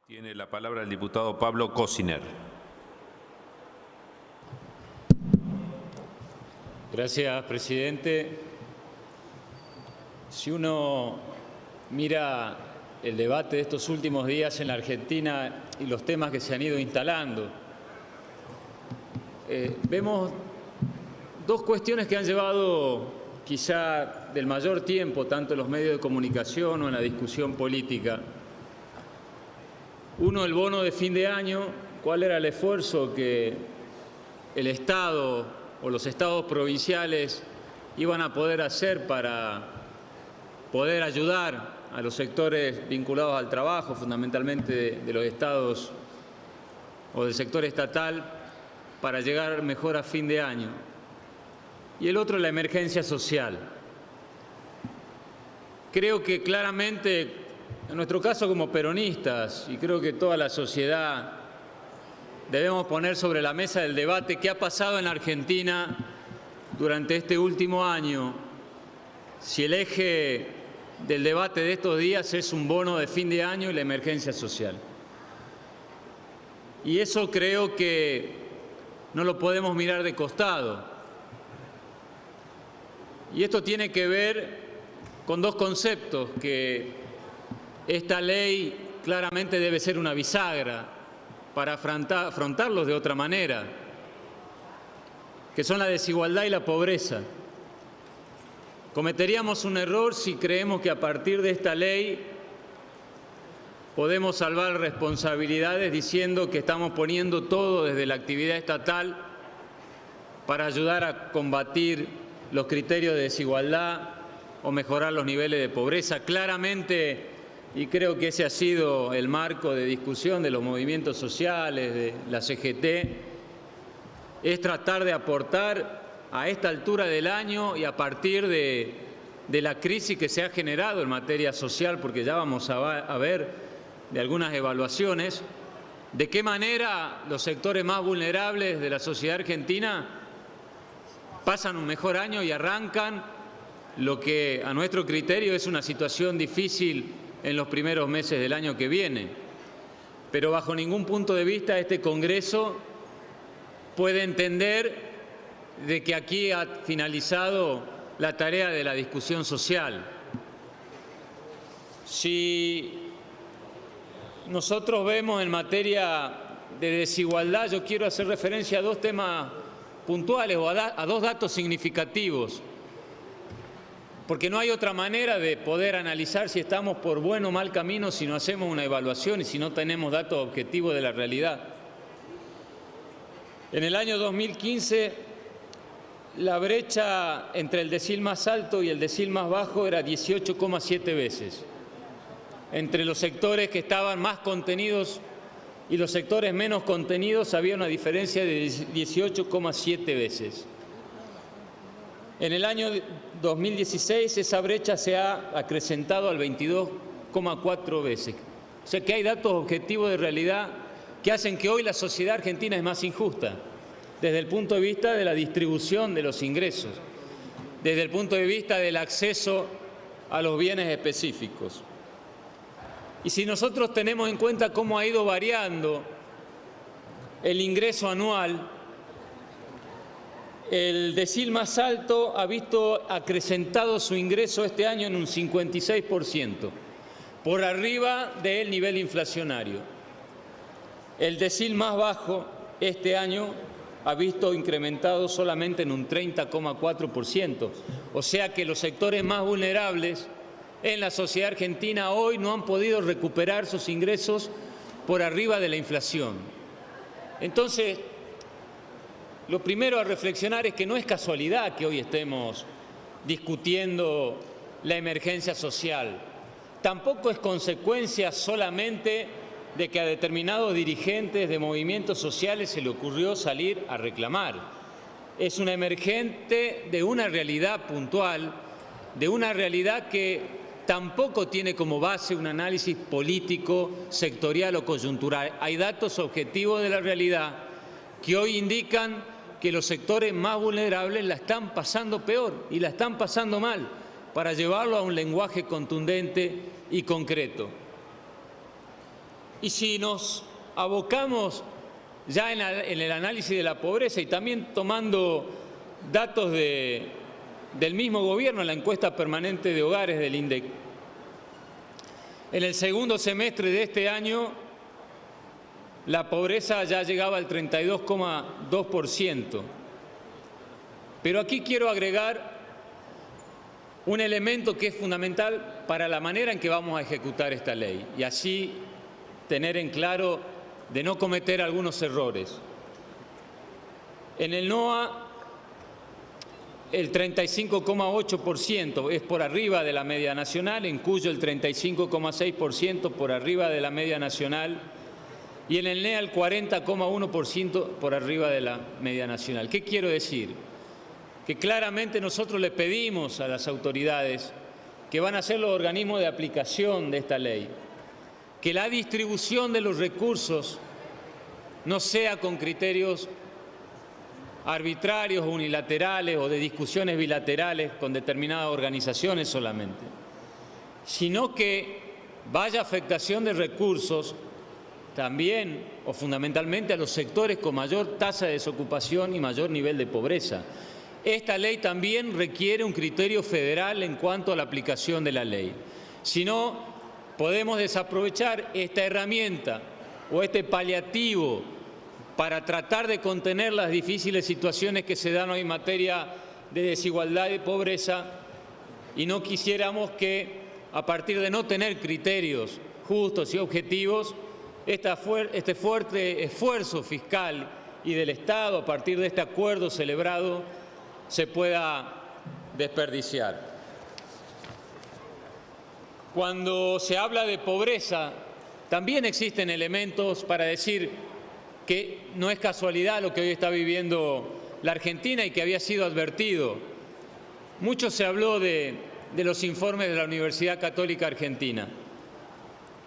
Tiene la palabra el diputado Pablo Cosiner. Gracias, presidente. Si uno mira el debate de estos últimos días en la Argentina y los temas que se han ido instalando, vemos dos cuestiones que han llevado quizá del mayor tiempo, tanto en los medios de comunicación o en la discusión política. Uno, el bono de fin de año, cuál era el esfuerzo que el Estado o los estados provinciales iban a poder hacer para poder ayudar a los sectores vinculados al trabajo, fundamentalmente de los estados o del sector estatal, para llegar mejor a fin de año. Y el otro, la emergencia social. Creo que claramente, en nuestro caso como peronistas, y creo que toda la sociedad, debemos poner sobre la mesa del debate qué ha pasado en Argentina durante este último año, si el eje del debate de estos días es un bono de fin de año y la emergencia social. Y eso creo que no lo podemos mirar de costado. Y esto tiene que ver con dos conceptos que esta ley claramente debe ser una bisagra para afrontarlos de otra manera, que son la desigualdad y la pobreza. Cometeríamos un error si creemos que a partir de esta ley podemos salvar responsabilidades diciendo que estamos poniendo todo desde la actividad estatal para ayudar a combatir los criterios de desigualdad o mejorar los niveles de pobreza. Claramente, y creo que ese ha sido el marco de discusión de los movimientos sociales, de la CGT, es tratar de aportar a esta altura del año y a partir de la crisis que se ha generado en materia social, porque ya vamos a ver de algunas evaluaciones, de qué manera los sectores más vulnerables de la sociedad argentina pasan un mejor año y arrancan lo que a nuestro criterio es una situación difícil en los primeros meses del año que viene. Pero bajo ningún punto de vista este Congreso puede entender de que aquí ha finalizado la tarea de la discusión social. Si nosotros vemos en materia de desigualdad, yo quiero hacer referencia a dos temas puntuales o a dos datos significativos, porque no hay otra manera de poder analizar si estamos por buen o mal camino si no hacemos una evaluación y si no tenemos datos objetivos de la realidad. En el año 2015, la brecha entre el decil más alto y el decil más bajo era 18,7 veces. Entre los sectores que estaban más contenidos y los sectores menos contenidos había una diferencia de 18,7 veces. En el año 2016 esa brecha se ha acrecentado al 22,4 veces. O sea que hay datos objetivos de realidad que hacen que hoy la sociedad argentina es más injusta, desde el punto de vista de la distribución de los ingresos, desde el punto de vista del acceso a los bienes específicos. Y si nosotros tenemos en cuenta cómo ha ido variando el ingreso anual, el decil más alto ha visto acrecentado su ingreso este año en un 56%, por arriba del nivel inflacionario. El decil más bajo este año ha visto incrementado solamente en un 30,4%. O sea que los sectores más vulnerables en la sociedad argentina hoy no han podido recuperar sus ingresos por arriba de la inflación. Entonces, lo primero a reflexionar es que no es casualidad que hoy estemos discutiendo la emergencia social. Tampoco es consecuencia solamente de que a determinados dirigentes de movimientos sociales se le ocurrió salir a reclamar. Es una emergente de una realidad puntual, de una realidad que tampoco tiene como base un análisis político, sectorial o coyuntural. Hay datos objetivos de la realidad que hoy indican que los sectores más vulnerables la están pasando peor y la están pasando mal, para llevarlo a un lenguaje contundente y concreto. Y si nos abocamos ya en el análisis de la pobreza y también tomando datos del mismo gobierno, en la encuesta permanente de hogares del INDEC, en el segundo semestre de este año la pobreza ya llegaba al 32,2%. Pero aquí quiero agregar un elemento que es fundamental para la manera en que vamos a ejecutar esta ley y así tener en claro de no cometer algunos errores. En el NOA, el 35,8% es por arriba de la media nacional, en Cuyo el 35,6% por arriba de la media nacional y en el NEA el 40,1% por arriba de la media nacional. ¿Qué quiero decir? Que claramente nosotros le pedimos a las autoridades que van a ser los organismos de aplicación de esta ley, que la distribución de los recursos no sea con criterios arbitrarios, unilaterales o de discusiones bilaterales con determinadas organizaciones solamente, sino que vaya afectación de recursos también o fundamentalmente a los sectores con mayor tasa de desocupación y mayor nivel de pobreza. Esta ley también requiere un criterio federal en cuanto a la aplicación de la ley. Si no, podemos desaprovechar esta herramienta o este paliativo para tratar de contener las difíciles situaciones que se dan hoy en materia de desigualdad y pobreza, y no quisiéramos que, a partir de no tener criterios justos y objetivos, este fuerte esfuerzo fiscal y del Estado, a partir de este acuerdo celebrado, se pueda desperdiciar. Cuando se habla de pobreza, también existen elementos para decir que no es casualidad lo que hoy está viviendo la Argentina y que había sido advertido. Mucho se habló de los informes de la Universidad Católica Argentina.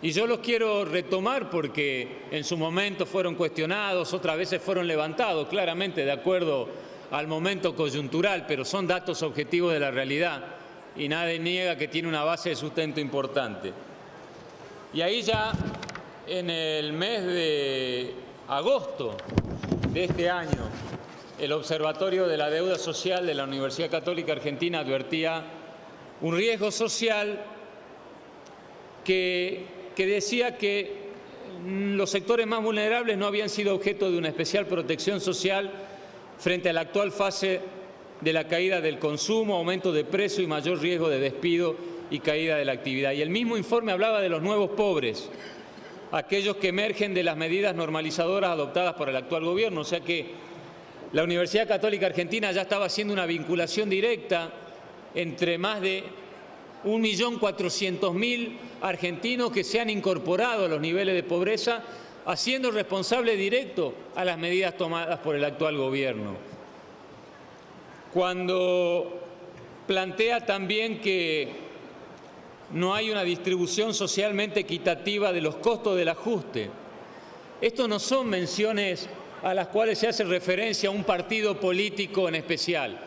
Y yo los quiero retomar porque en su momento fueron cuestionados, otras veces fueron levantados, claramente de acuerdo al momento coyuntural, pero son datos objetivos de la realidad y nadie niega que tiene una base de sustento importante. Y ahí ya en el mes de agosto de este año, el Observatorio de la Deuda Social de la Universidad Católica Argentina advertía un riesgo social que decía que los sectores más vulnerables no habían sido objeto de una especial protección social frente a la actual fase de la caída del consumo, aumento de precio y mayor riesgo de despido y caída de la actividad. Y el mismo informe hablaba de los nuevos pobres, aquellos que emergen de las medidas normalizadoras adoptadas por el actual gobierno. O sea que la Universidad Católica Argentina ya estaba haciendo una vinculación directa entre más de 1.400.000 argentinos que se han incorporado a los niveles de pobreza, haciendo responsable directo a las medidas tomadas por el actual gobierno. Cuando plantea también que no hay una distribución socialmente equitativa de los costos del ajuste. Estos no son menciones a las cuales se hace referencia a un partido político en especial.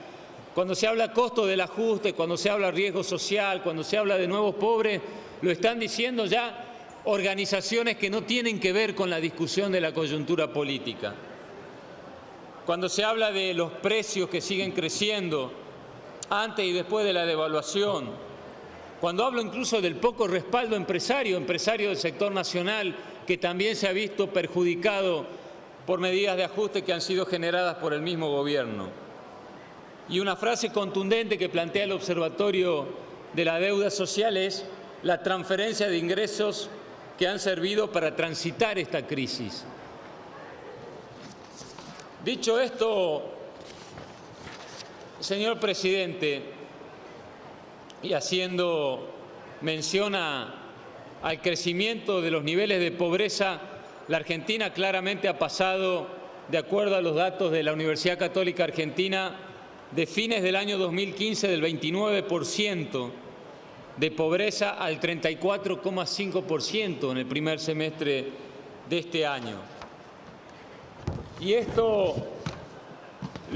Cuando se habla costo del ajuste, cuando se habla riesgo social, cuando se habla de nuevos pobres, lo están diciendo ya organizaciones que no tienen que ver con la discusión de la coyuntura política. Cuando se habla de los precios que siguen creciendo antes y después de la devaluación, cuando hablo incluso del poco respaldo empresario del sector nacional, que también se ha visto perjudicado por medidas de ajuste que han sido generadas por el mismo gobierno. Y una frase contundente que plantea el Observatorio de la Deuda Social es la transferencia de ingresos que han servido para transitar esta crisis. Dicho esto, señor presidente, y haciendo mención al crecimiento de los niveles de pobreza, la Argentina claramente ha pasado, de acuerdo a los datos de la Universidad Católica Argentina, de fines del año 2015 del 29% de pobreza al 34,5% en el primer semestre de este año. Y esto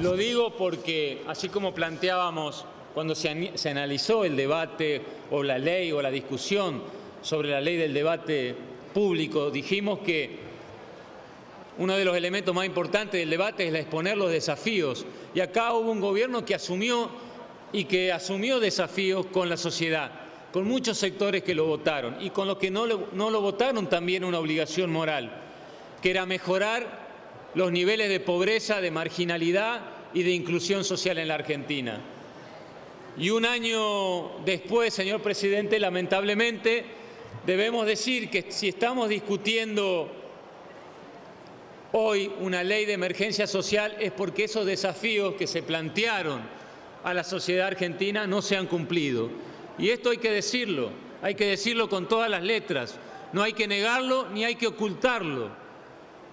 lo digo porque, así como planteábamos cuando se analizó el debate o la ley o la discusión sobre la ley del debate público dijimos que uno de los elementos más importantes del debate es exponer los desafíos. Y acá hubo un gobierno que asumió desafíos con la sociedad, con muchos sectores que lo votaron y con los que no lo votaron también una obligación moral, que era mejorar los niveles de pobreza, de marginalidad y de inclusión social en la Argentina. Y un año después, señor presidente, lamentablemente debemos decir que si estamos discutiendo hoy una ley de emergencia social es porque esos desafíos que se plantearon a la sociedad argentina no se han cumplido. Y esto hay que decirlo con todas las letras, no hay que negarlo ni hay que ocultarlo.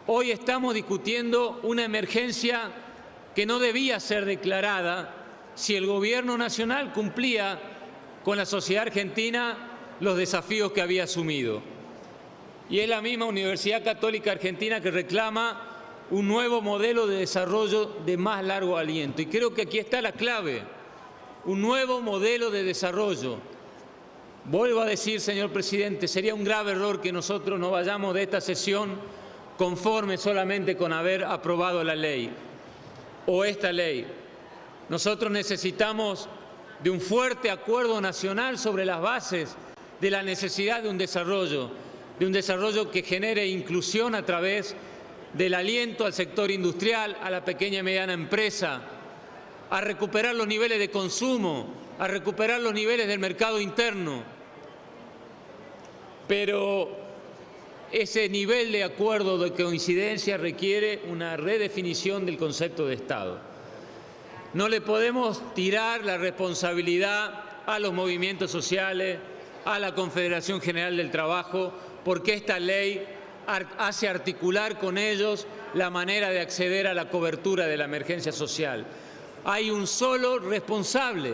Hoy estamos discutiendo una emergencia que no debía ser declarada si el Gobierno Nacional cumplía con la sociedad argentina los desafíos que había asumido. Y es la misma Universidad Católica Argentina que reclama un nuevo modelo de desarrollo de más largo aliento. Y creo que aquí está la clave, un nuevo modelo de desarrollo. Vuelvo a decir, señor presidente, sería un grave error que nosotros nos vayamos de esta sesión conforme solamente con haber aprobado la ley o esta ley. Nosotros necesitamos de un fuerte acuerdo nacional sobre las bases de la necesidad de un desarrollo que genere inclusión a través del aliento al sector industrial, a la pequeña y mediana empresa, a recuperar los niveles de consumo, a recuperar los niveles del mercado interno. Pero ese nivel de acuerdo, de coincidencia, requiere una redefinición del concepto de Estado. No le podemos tirar la responsabilidad a los movimientos sociales, a la Confederación General del Trabajo, porque esta ley hace articular con ellos la manera de acceder a la cobertura de la emergencia social. Hay un solo responsable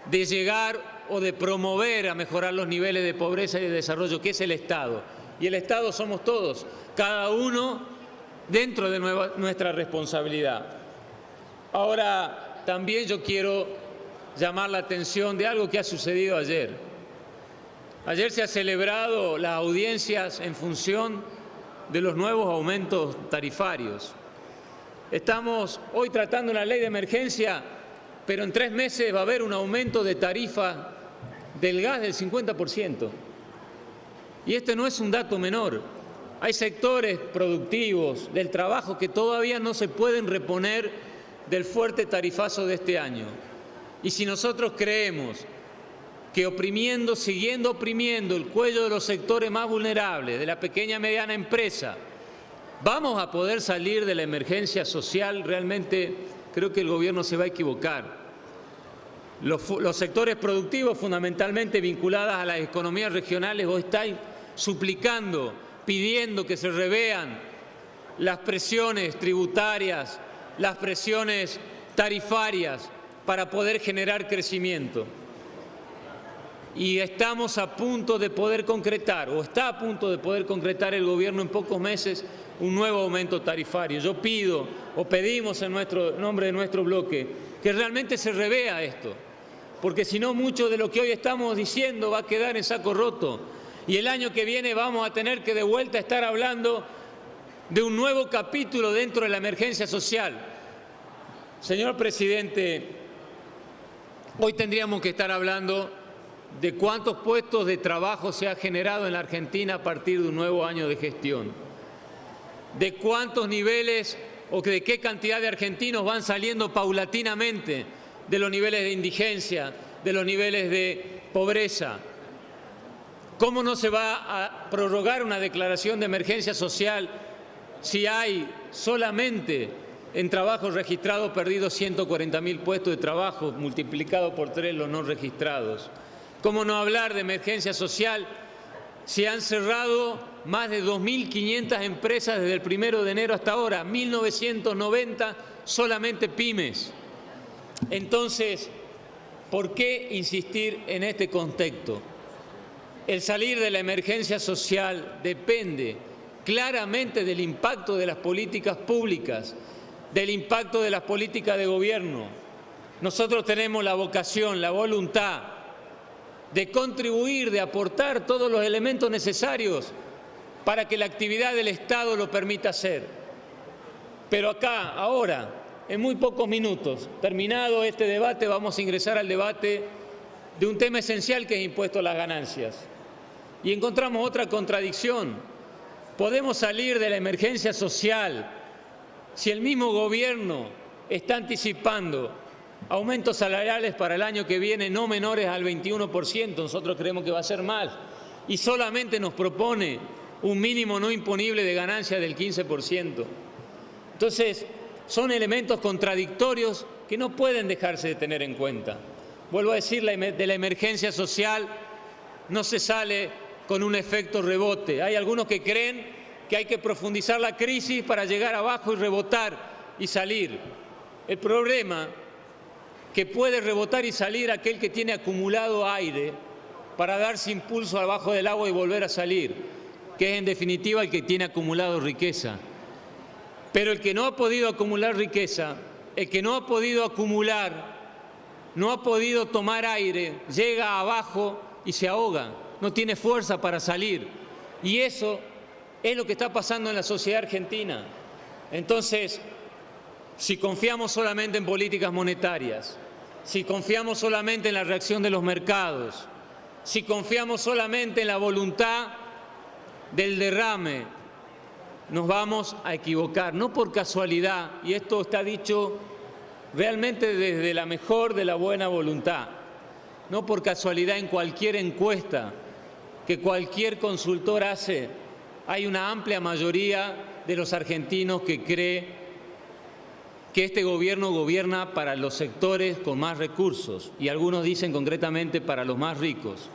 de llegar o de promover a mejorar los niveles de pobreza y de desarrollo, que es el Estado. Y el Estado somos todos, cada uno dentro de nuestra responsabilidad. Ahora, también yo quiero llamar la atención de algo que ha sucedido ayer. Ayer se han celebrado las audiencias en función de los nuevos aumentos tarifarios. Estamos hoy tratando una ley de emergencia, pero en 3 meses va a haber un aumento de tarifa del gas del 50%. Y este no es un dato menor. Hay sectores productivos del trabajo que todavía no se pueden reponer del fuerte tarifazo de este año. Y si nosotros creemos que siguiendo oprimiendo el cuello de los sectores más vulnerables, de la pequeña y mediana empresa, vamos a poder salir de la emergencia social, realmente creo que el gobierno se va a equivocar. Los sectores productivos, fundamentalmente vinculados a las economías regionales, hoy están suplicando, pidiendo que se revean las presiones tributarias, las presiones tarifarias para poder generar crecimiento. Y estamos a punto de poder concretar, o está a punto de poder concretar el gobierno en pocos meses, un nuevo aumento tarifario. Yo pido, o pedimos en nombre de nuestro bloque, que realmente se revea esto, porque si no, mucho de lo que hoy estamos diciendo va a quedar en saco roto. Y el año que viene vamos a tener que de vuelta estar hablando de un nuevo capítulo dentro de la emergencia social. Señor presidente, hoy tendríamos que estar hablando de cuántos puestos de trabajo se ha generado en la Argentina a partir de un nuevo año de gestión, de cuántos niveles o de qué cantidad de argentinos van saliendo paulatinamente de los niveles de indigencia, de los niveles de pobreza. ¿Cómo no se va a prorrogar una declaración de emergencia social si hay solamente en trabajo registrado perdidos 140.000 puestos de trabajo, multiplicado por 3 los no registrados? ¿Cómo no hablar de emergencia social si han cerrado más de 2.500 empresas desde el 1 de enero hasta ahora? 1.990 solamente pymes. Entonces, ¿por qué insistir en este contexto? El salir de la emergencia social depende claramente del impacto de las políticas públicas, del impacto de las políticas de gobierno. Nosotros tenemos la vocación, la voluntad de contribuir, de aportar todos los elementos necesarios para que la actividad del Estado lo permita hacer. Pero acá, ahora, en muy pocos minutos, terminado este debate, vamos a ingresar al debate de un tema esencial que es impuesto a las ganancias. Y encontramos otra contradicción. Podemos salir de la emergencia social si el mismo gobierno está anticipando aumentos salariales para el año que viene no menores al 21%, nosotros creemos que va a ser más, y solamente nos propone un mínimo no imponible de ganancia del 15%. Entonces, son elementos contradictorios que no pueden dejarse de tener en cuenta. Vuelvo a decir, de la emergencia social no se sale con un efecto rebote. Hay algunos que creen que hay que profundizar la crisis para llegar abajo y rebotar y salir. El problema que puede rebotar y salir aquel que tiene acumulado aire para darse impulso abajo del agua y volver a salir, que es en definitiva el que tiene acumulado riqueza. Pero el que no ha podido acumular riqueza, el que no ha podido acumular, no ha podido tomar aire, llega abajo y se ahoga, no tiene fuerza para salir. Y eso es lo que está pasando en la sociedad argentina. Entonces, si confiamos solamente en políticas monetarias, si confiamos solamente en la reacción de los mercados, si confiamos solamente en la voluntad del derrame, nos vamos a equivocar, no por casualidad, y esto está dicho realmente desde la mejor de la buena voluntad, no por casualidad en cualquier encuesta que cualquier consultor hace, hay una amplia mayoría de los argentinos que cree que este gobierno gobierna para los sectores con más recursos, y algunos dicen concretamente para los más ricos.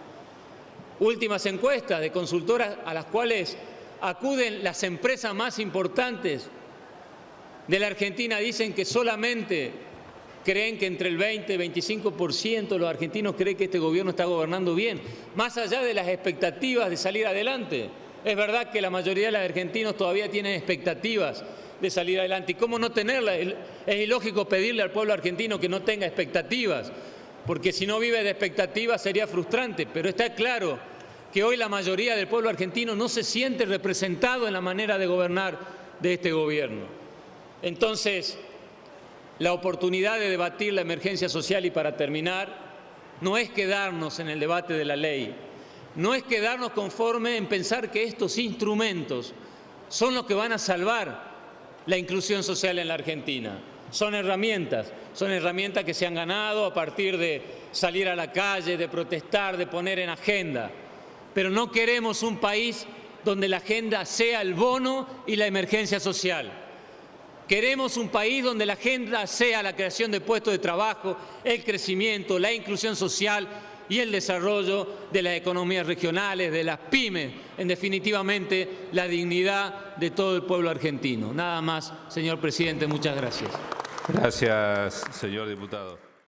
Últimas encuestas de consultoras a las cuales acuden las empresas más importantes de la Argentina dicen que solamente creen que entre el 20 y 25% de los argentinos creen que este gobierno está gobernando bien, más allá de las expectativas de salir adelante. Es verdad que la mayoría de los argentinos todavía tienen expectativas de salir adelante. ¿Y cómo no tenerlas? Es ilógico pedirle al pueblo argentino que no tenga expectativas, porque si no vive de expectativas sería frustrante. Pero está claro que hoy la mayoría del pueblo argentino no se siente representado en la manera de gobernar de este gobierno. Entonces, la oportunidad de debatir la emergencia social, y para terminar, no es quedarnos en el debate de la ley, no es quedarnos conforme en pensar que estos instrumentos son los que van a salvar la inclusión social en la Argentina. Son herramientas que se han ganado a partir de salir a la calle, de protestar, de poner en agenda. Pero no queremos un país donde la agenda sea el bono y la emergencia social. Queremos un país donde la agenda sea la creación de puestos de trabajo, el crecimiento, la inclusión social y el desarrollo de las economías regionales, de las pymes, en definitivamente la dignidad de todo el pueblo argentino. Nada más, señor presidente, muchas gracias. Gracias, señor diputado.